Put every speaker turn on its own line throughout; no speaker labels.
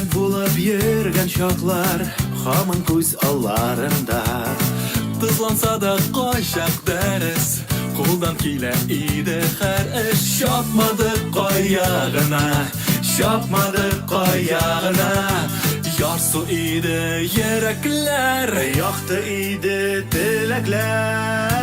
Студент булып йөргән чаклар һаман күз алларында.
Тызланса да кайчак дәрес, кулдан килә иде һәр эш. Чапмадык каягына, чапмадык каягына. Ярсу иде йөрәкләр,
Якты иде теләкләр.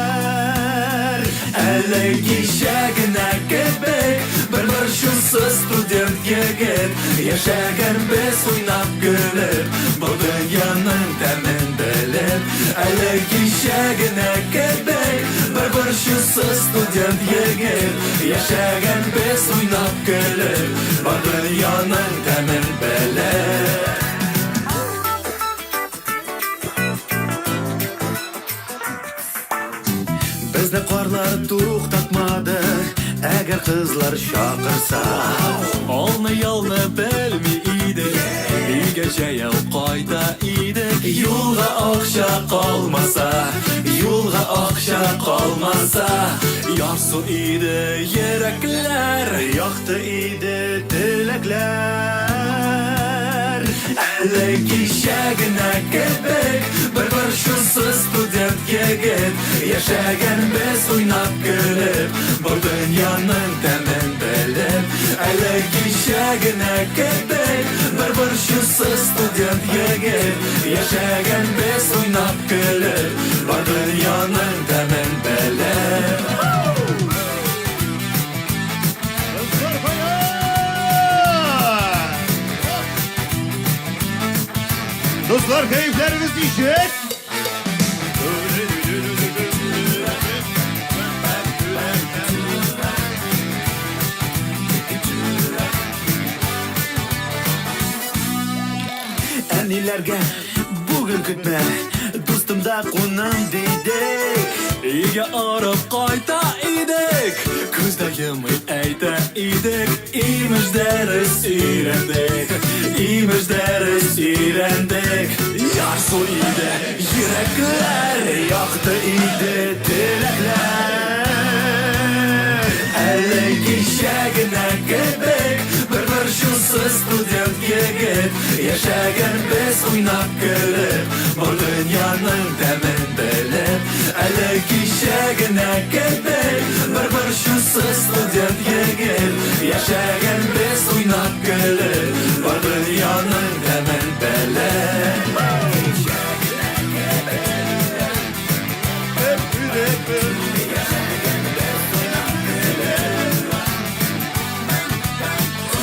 әле кичәгенә кебек бер борчусыз студент егет. Яшәгән без уйнап көлеп, бу дөньяның тәмен белеп. Әле кичәгенә кебек бер борчусыз студент егет. Яшәгән без уйнап көлеп, бу дөньяның тәмен белеп.
Безне карлар туктатмады, әгәр кызлар чакырса.
Алны-ялны белми идек, өйгә җәяү кайта идек. Юлга акча калмаса, юлга акча калмаса. Ярсу иде йөрәкләр,
Якты иде теләкләр.
әле кичәгенә кебек бер борчусыз студент егет. Яшәгән без уйнап көлеп, бу дөньяның тәмен белеп. Әле кичәгенә кебек бер борчусыз студент егет. Яшәгән без уйнап көлеп, бу дөньяның тәмен белеп.
Dostlar, keyifleriniz nişet?
Әниләргә бүген көтмә, дустымда кунам дидек.
Өйгә арып кайта идек, күздә йомый әйтә идек. Имеш дәрес өйрәндек, имеш дәрес өйрәндек. Ярсу иде йөрәкләр,
Якты иде теләкләр.
әле кичәгенә кебек бер борчусыз студент егет. Яшәгән без уйнап көлеп, бу дөньяның тәмен белеп. Әле кичәгенә кебек бер борчусыз студент егет. Яшәгән без уйнап көлеп, бу дөньяның тәмен белеп.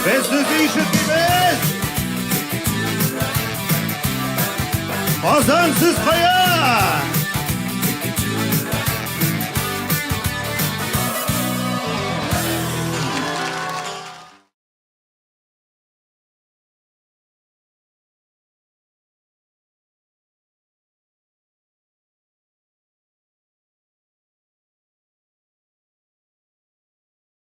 Ve sözü işitmemiz. Kazansız kaya.